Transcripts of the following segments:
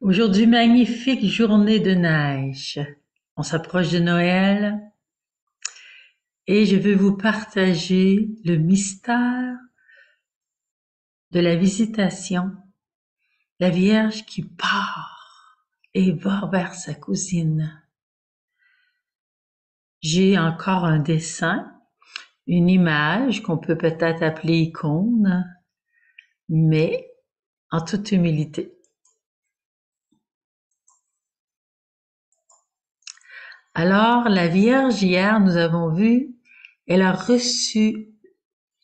Aujourd'hui, magnifique journée de neige. On s'approche de Noël et je veux vous partager le mystère de la visitation. La Vierge qui part et va vers sa cousine. J'ai encore un dessin, une image qu'on peut peut-être appeler icône, mais en toute humilité. Alors, la Vierge, hier, nous avons vu, elle a reçu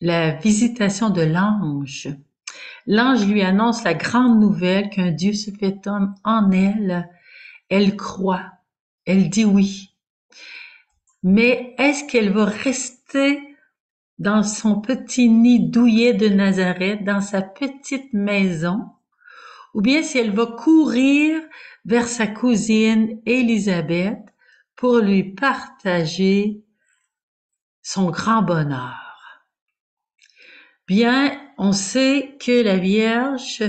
la visitation de l'ange. L'ange lui annonce la grande nouvelle qu'un Dieu se fait homme en elle. Elle croit, elle dit oui. Mais est-ce qu'elle va rester dans son petit nid douillet de Nazareth, dans sa petite maison, ou bien si elle va courir vers sa cousine Élisabeth pour lui partager son grand bonheur? Bien, on sait que la Vierge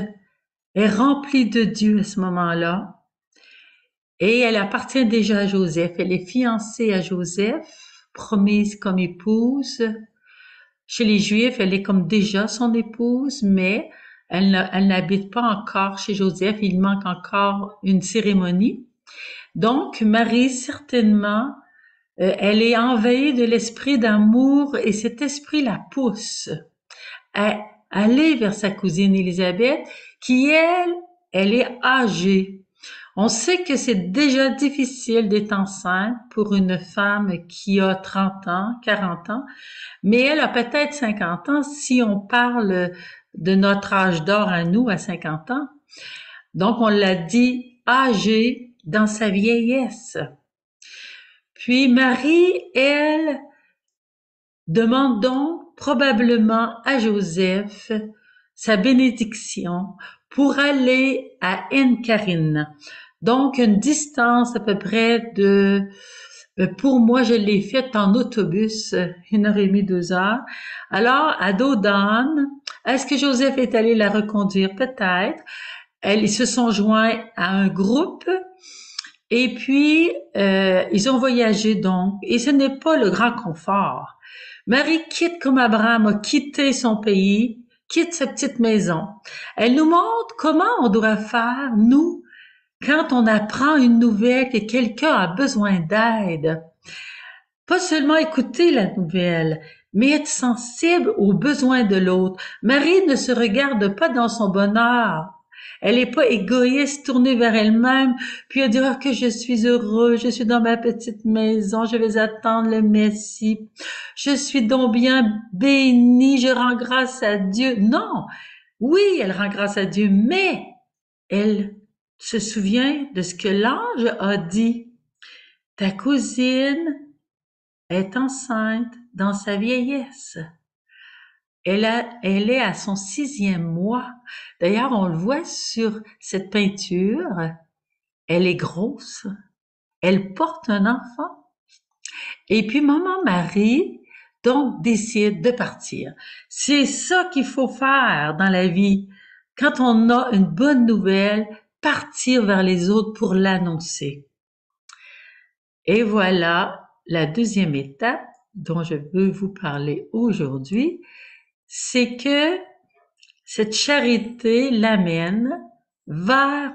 est remplie de Dieu à ce moment-là et elle appartient déjà à Joseph. Elle est fiancée à Joseph, promise comme épouse. Chez les Juifs, elle est comme déjà son épouse, mais elle n'habite pas encore chez Joseph. Il manque encore une cérémonie. Donc, Marie, certainement, elle est envahie de l'esprit d'amour et cet esprit la pousse à aller vers sa cousine Élisabeth, qui elle est âgée. On sait que c'est déjà difficile d'être enceinte pour une femme qui a 30 ans, 40 ans, mais elle a peut-être 50 ans si on parle de notre âge d'or à nous à 50 ans. Donc on l'a dit âgée dans sa vieillesse. Puis Marie, elle, demande donc probablement à Joseph sa bénédiction pour aller à Encarine. Donc, une distance à peu près de, pour moi, je l'ai faite en autobus, 1 heure et demie, 2 heures. Alors, à Dodane, est-ce que Joseph est allé la reconduire? Peut-être. Ils se sont joints à un groupe et puis ils ont voyagé donc. Et ce n'est pas le grand confort. Marie quitte comme Abraham a quitté son pays, quitte sa petite maison. Elle nous montre comment on doit faire, nous, quand on apprend une nouvelle que quelqu'un a besoin d'aide. Pas seulement écouter la nouvelle, mais être sensible aux besoins de l'autre. Marie ne se regarde pas dans son bonheur. Elle n'est pas égoïste, tournée vers elle-même, puis elle dira que je suis heureux, je suis dans ma petite maison, je vais attendre le Messie. Je suis donc bien bénie, je rends grâce à Dieu. Non, oui, elle rend grâce à Dieu, mais elle se souvient de ce que l'ange a dit. Ta cousine est enceinte dans sa vieillesse. Elle est à son 6e mois. D'ailleurs, on le voit sur cette peinture. Elle est grosse. Elle porte un enfant. Et puis, maman Marie, donc, décide de partir. C'est ça qu'il faut faire dans la vie. Quand on a une bonne nouvelle, partir vers les autres pour l'annoncer. Et voilà la deuxième étape dont je veux vous parler aujourd'hui, c'est que cette charité l'amène vers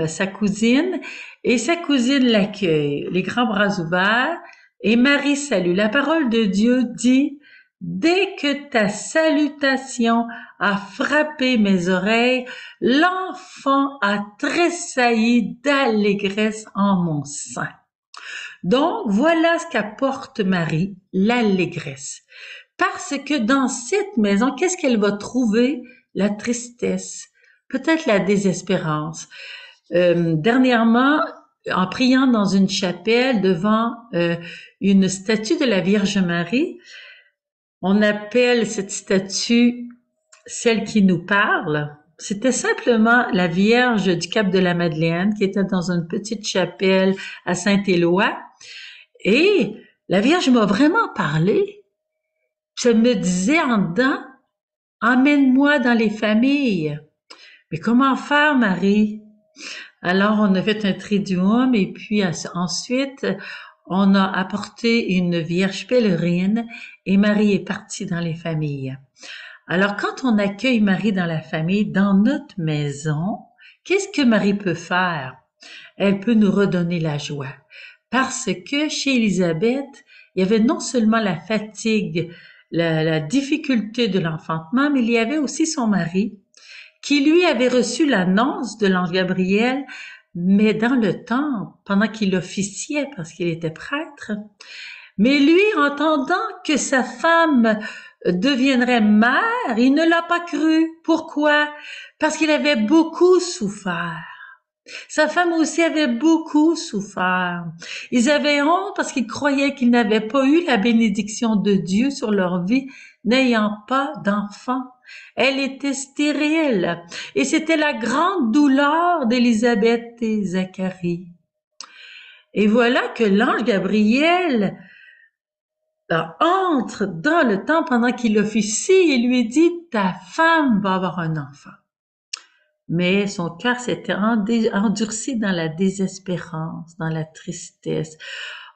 sa cousine et sa cousine l'accueille, les grands bras ouverts, et Marie salue. La parole de Dieu dit, dès que ta salutation a frappé mes oreilles, l'enfant a tressailli d'allégresse en mon sein. Donc, voilà ce qu'apporte Marie, l'allégresse. Parce que dans cette maison, qu'est-ce qu'elle va trouver? La tristesse, peut-être la désespérance. Dernièrement, en priant dans une chapelle devant une statue de la Vierge Marie, on appelle cette statue celle qui nous parle. C'était simplement la Vierge du Cap de la Madeleine qui était dans une petite chapelle à Saint-Éloi. Et la Vierge m'a vraiment parlé. Je me disais en dedans, emmène-moi dans les familles. Mais comment faire, Marie? Alors, on a fait un triduum et puis ensuite, on a apporté une Vierge pèlerine et Marie est partie dans les familles. Alors, quand on accueille Marie dans la famille, dans notre maison, qu'est-ce que Marie peut faire? Elle peut nous redonner la joie. Parce que chez Élisabeth, il y avait non seulement la fatigue, la difficulté de l'enfantement, mais il y avait aussi son mari qui lui avait reçu l'annonce de l'ange Gabriel, mais dans le temple, pendant qu'il officiait parce qu'il était prêtre. Mais lui, entendant que sa femme deviendrait mère, il ne l'a pas cru. Pourquoi? Parce qu'il avait beaucoup souffert. Sa femme aussi avait beaucoup souffert. Ils avaient honte parce qu'ils croyaient qu'ils n'avaient pas eu la bénédiction de Dieu sur leur vie, n'ayant pas d'enfant. Elle était stérile et c'était la grande douleur d'Élisabeth et Zacharie. Et voilà que l'ange Gabriel entre dans le temple pendant qu'il officie et lui dit, ta femme va avoir un enfant. Mais son cœur s'était endurci dans la désespérance, dans la tristesse.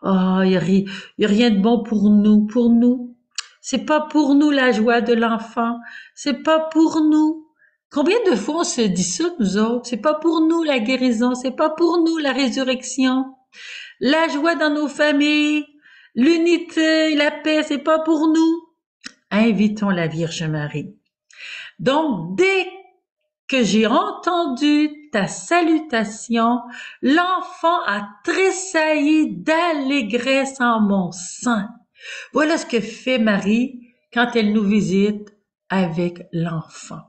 Oh, il y a rien de bon pour nous, pour nous. C'est pas pour nous la joie de l'enfant. C'est pas pour nous. Combien de fois on se dit ça, nous autres? C'est pas pour nous la guérison. C'est pas pour nous la résurrection. La joie dans nos familles, l'unité, la paix, c'est pas pour nous. Invitons la Vierge Marie. Donc, dès que j'ai entendu ta salutation, l'enfant a tressailli d'allégresse en mon sein. Voilà ce que fait Marie quand elle nous visite avec l'enfant.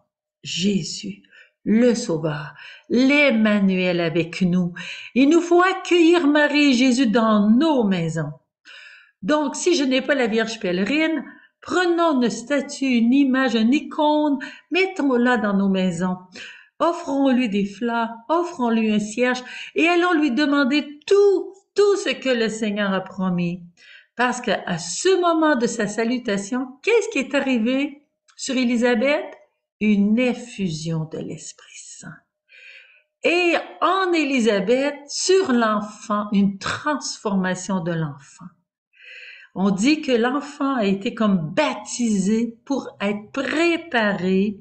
Jésus, le Sauveur, l'Emmanuel avec nous. Il nous faut accueillir Marie et Jésus dans nos maisons. Donc, si je n'ai pas la Vierge pèlerine, prenons une statue, une image, une icône, mettons-la dans nos maisons. Offrons-lui des fleurs, offrons-lui un cierge et allons lui demander tout ce que le Seigneur a promis. Parce qu'à ce moment de sa salutation, qu'est-ce qui est arrivé sur Élisabeth? Une effusion de l'Esprit Saint. Et en Élisabeth, sur l'enfant, une transformation de l'enfant. On dit que l'enfant a été comme baptisé pour être préparé.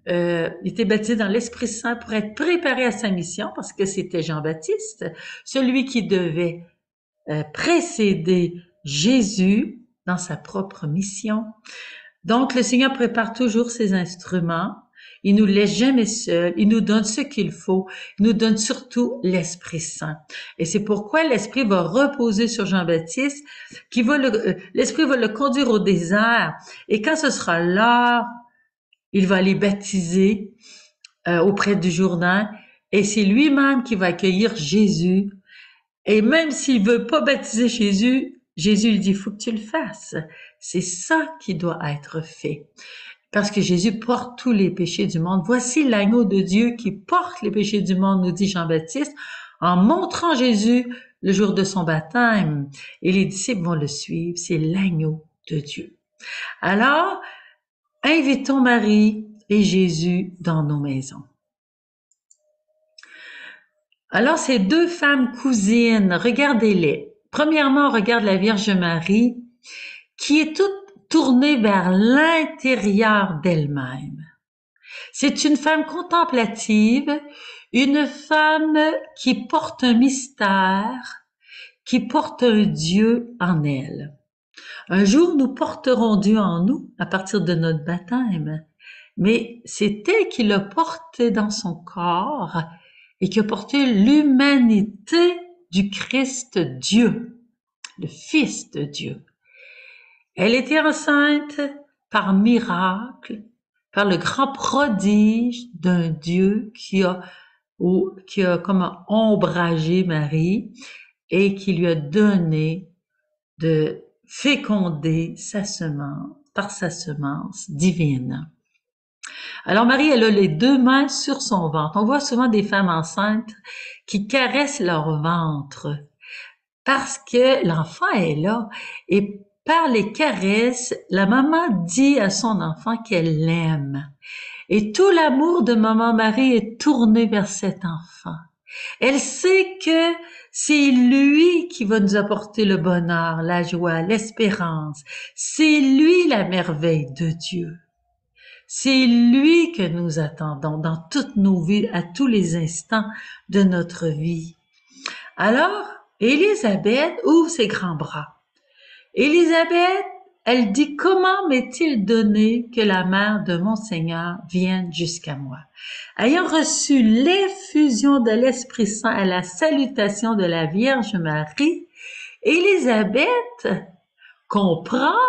Il était baptisé dans l'Esprit Saint pour être préparé à sa mission parce que c'était Jean-Baptiste, celui qui devait précéder Jésus dans sa propre mission. Donc, le Seigneur prépare toujours ses instruments. Il nous laisse jamais seuls. Il nous donne ce qu'il faut. Il nous donne surtout l'Esprit Saint. Et c'est pourquoi l'Esprit va reposer sur Jean-Baptiste, l'Esprit va le conduire au désert. Et quand ce sera l'heure, il va aller baptiser auprès du Jourdain. Et c'est lui-même qui va accueillir Jésus. Et même s'il veut pas baptiser Jésus, Jésus lui dit, faut que tu le fasses. C'est ça qui doit être fait. Parce que Jésus porte tous les péchés du monde. Voici l'agneau de Dieu qui porte les péchés du monde, nous dit Jean-Baptiste, en montrant Jésus le jour de son baptême. Et les disciples vont le suivre. C'est l'agneau de Dieu. Alors, invitons Marie et Jésus dans nos maisons. Alors, ces deux femmes cousines, regardez-les. Premièrement, on regarde la Vierge Marie, qui est toute tournée vers l'intérieur d'elle-même. C'est une femme contemplative, une femme qui porte un mystère, qui porte un Dieu en elle. Un jour, nous porterons Dieu en nous à partir de notre baptême, mais c'est elle qui l'a porté dans son corps et qui a porté l'humanité du Christ Dieu, le Fils de Dieu. Elle était enceinte par miracle, par le grand prodige d'un Dieu qui a comme ombragé Marie et qui lui a donné de féconder sa semence, par sa semence divine. Alors Marie, elle a les deux mains sur son ventre. On voit souvent des femmes enceintes qui caressent leur ventre parce que l'enfant est là et par les caresses, la maman dit à son enfant qu'elle l'aime. Et tout l'amour de Maman Marie est tourné vers cet enfant. Elle sait que c'est lui qui va nous apporter le bonheur, la joie, l'espérance. C'est lui la merveille de Dieu. C'est lui que nous attendons dans toutes nos vies, à tous les instants de notre vie. Alors, Élisabeth ouvre ses grands bras. Élisabeth, elle dit, comment m'est-il donné que la mère de mon Seigneur vienne jusqu'à moi? Ayant reçu l'effusion de l'Esprit Saint à la salutation de la Vierge Marie, Élisabeth comprend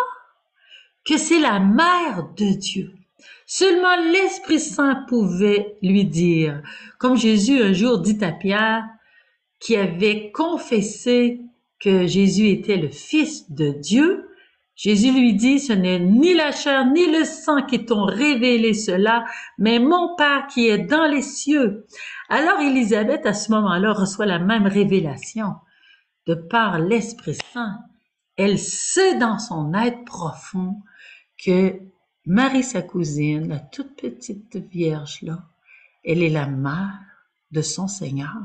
que c'est la mère de Dieu. Seulement l'Esprit Saint pouvait lui dire, comme Jésus un jour dit à Pierre, qui avait confessé que Jésus était le Fils de Dieu, Jésus lui dit, ce n'est ni la chair ni le sang qui t'ont révélé cela, mais mon Père qui est dans les cieux. Alors Élisabeth, à ce moment-là, reçoit la même révélation de par l'Esprit Saint. Elle sait dans son être profond que Marie, sa cousine, la toute petite vierge-là, elle est la mère de son Seigneur.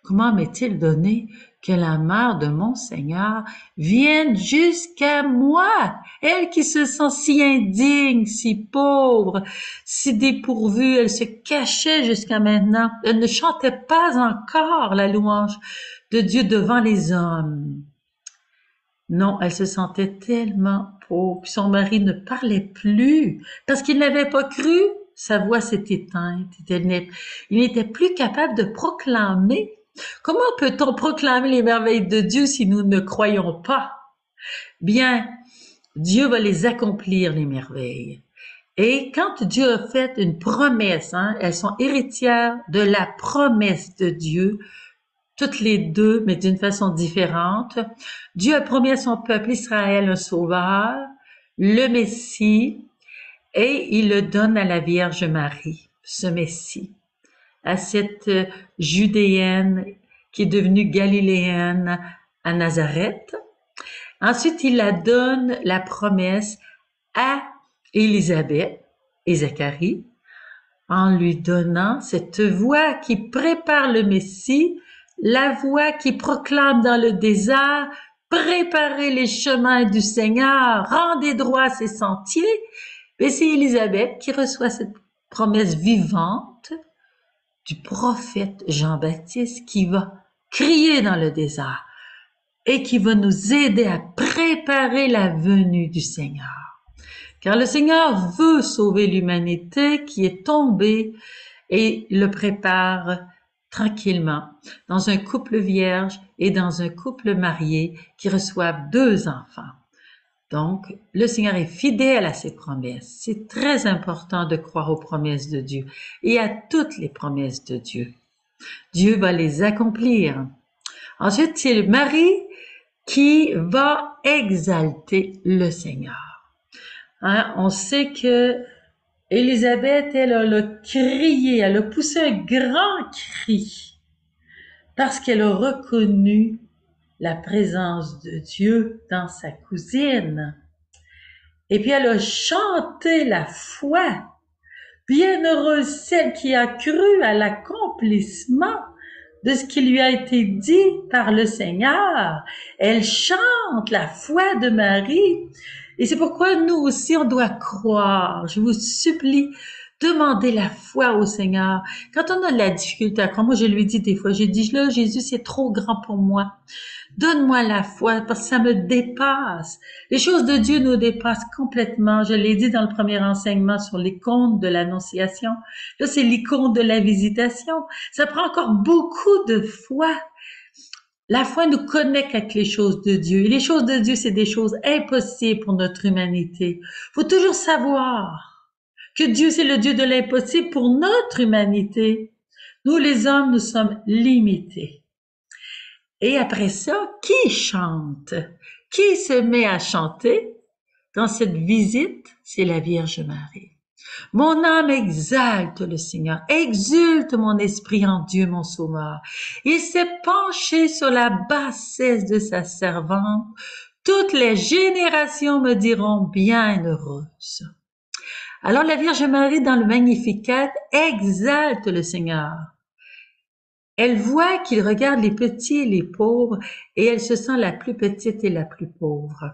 Comment m'est-il donné que la mère de mon Seigneur vienne jusqu'à moi, elle qui se sent si indigne, si pauvre, si dépourvue, elle se cachait jusqu'à maintenant, elle ne chantait pas encore la louange de Dieu devant les hommes. Non, elle se sentait tellement pauvre, puis son mari ne parlait plus, parce qu'il n'avait pas cru, sa voix s'est éteinte, il n'était plus capable de proclamer. Comment peut-on proclamer les merveilles de Dieu si nous ne croyons pas? Bien, Dieu va les accomplir, les merveilles. Et quand Dieu a fait une promesse, elles sont héritières de la promesse de Dieu, toutes les deux, mais d'une façon différente. Dieu a promis à son peuple Israël un sauveur, le Messie, et il le donne à la Vierge Marie, ce Messie, à cette Judéenne qui est devenue Galiléenne à Nazareth. Ensuite, il la donne la promesse à Élisabeth et Zacharie, en lui donnant cette voix qui prépare le Messie, la voix qui proclame dans le désert, préparez les chemins du Seigneur, rendez droit ses sentiers. Et c'est Élisabeth qui reçoit cette promesse vivante du prophète Jean-Baptiste qui va crier dans le désert et qui va nous aider à préparer la venue du Seigneur. Car le Seigneur veut sauver l'humanité qui est tombée et le prépare tranquillement dans un couple vierge et dans un couple marié qui reçoivent 2 enfants. Donc, le Seigneur est fidèle à ses promesses. C'est très important de croire aux promesses de Dieu et à toutes les promesses de Dieu. Dieu va les accomplir. Ensuite, c'est Marie qui va exalter le Seigneur. On sait que Élisabeth, elle a crié, elle a poussé un grand cri parce qu'elle a reconnu la présence de Dieu dans sa cousine. Et puis elle a chanté la foi. Bienheureuse celle qui a cru à l'accomplissement de ce qui lui a été dit par le Seigneur. Elle chante la foi de Marie. Et c'est pourquoi nous aussi, on doit croire. Je vous supplie, demandez la foi au Seigneur. Quand on a de la difficulté à croire, moi je lui dis des fois, j'ai dit, là, Jésus, c'est trop grand pour moi. Donne-moi la foi parce que ça me dépasse. Les choses de Dieu nous dépassent complètement. Je l'ai dit dans le premier enseignement sur l'icône de l'Annonciation. Là, c'est l'icône de la Visitation. Ça prend encore beaucoup de foi. La foi nous connecte avec les choses de Dieu. Et les choses de Dieu, c'est des choses impossibles pour notre humanité. Faut toujours savoir que Dieu, c'est le Dieu de l'impossible pour notre humanité. Nous, les hommes, nous sommes limités. Et après ça, qui chante? Qui se met à chanter dans cette visite? C'est la Vierge Marie. Mon âme exalte le Seigneur, exulte mon esprit en Dieu mon Sauveur. Il s'est penché sur la bassesse de sa servante. Toutes les générations me diront bienheureuse. Alors la Vierge Marie, dans le Magnificat, exalte le Seigneur. Elle voit qu'il regarde les petits et les pauvres, et elle se sent la plus petite et la plus pauvre.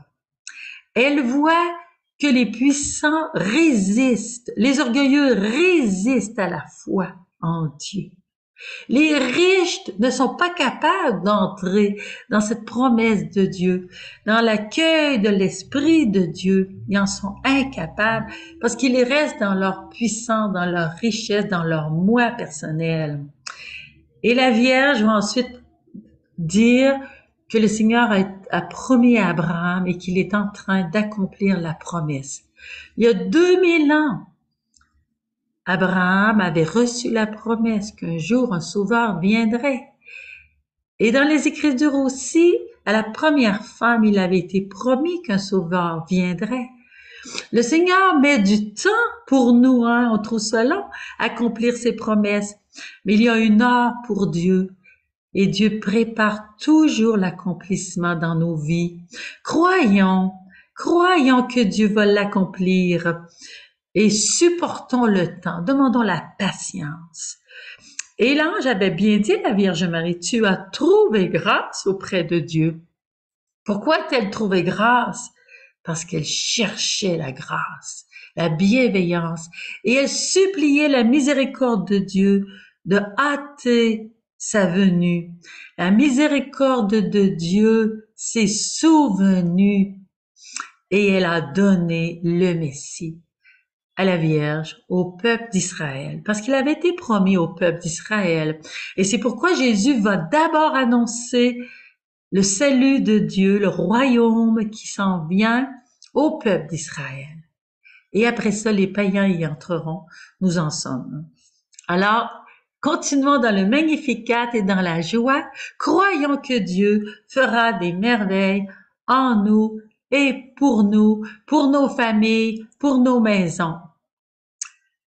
Elle voit que les puissants résistent, les orgueilleux résistent à la foi en Dieu. Les riches ne sont pas capables d'entrer dans cette promesse de Dieu, dans l'accueil de l'Esprit de Dieu. Ils en sont incapables parce qu'ils restent dans leur puissance, dans leur richesse, dans leur moi personnel. Et la Vierge va ensuite dire que le Seigneur a promis à Abraham et qu'il est en train d'accomplir la promesse. Il y a 2000 ans, Abraham avait reçu la promesse qu'un jour un sauveur viendrait. Et dans les Écritures aussi, à la première femme, il avait été promis qu'un sauveur viendrait. Le Seigneur met du temps pour nous, hein, on trouve ça long, accomplir ses promesses. Mais il y a une heure pour Dieu. Et Dieu prépare toujours l'accomplissement dans nos vies. Croyons, croyons que Dieu va l'accomplir et supportons le temps, demandons la patience. Et l'ange avait bien dit à la Vierge Marie, tu as trouvé grâce auprès de Dieu. Pourquoi a-t-elle trouvé grâce? Parce qu'elle cherchait la grâce, la bienveillance, et elle suppliait la miséricorde de Dieu de hâter sa venue. La miséricorde de Dieu s'est souvenue et elle a donné le Messie à la Vierge, au peuple d'Israël, parce qu'il avait été promis au peuple d'Israël. Et c'est pourquoi Jésus va d'abord annoncer le salut de Dieu, le royaume qui s'en vient au peuple d'Israël. Et après ça, les païens y entreront. Nous en sommes. Alors, continuons dans le Magnificat et dans la joie. Croyons que Dieu fera des merveilles en nous et pour nous, pour nos familles, pour nos maisons.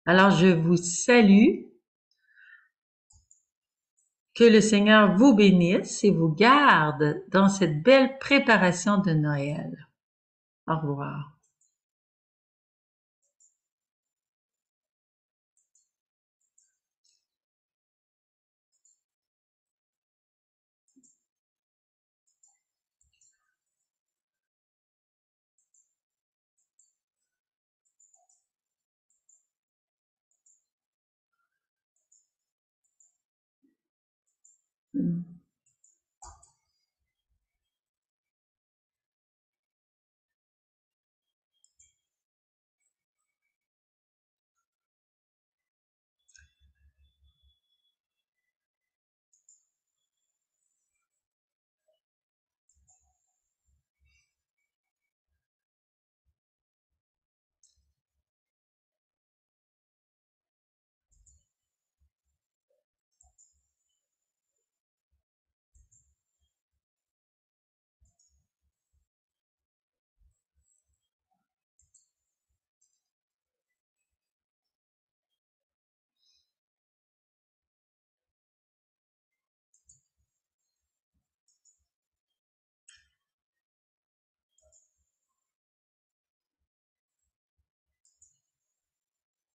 Alors, je vous salue. Que le Seigneur vous bénisse et vous garde dans cette belle préparation de Noël. Au revoir. Mm.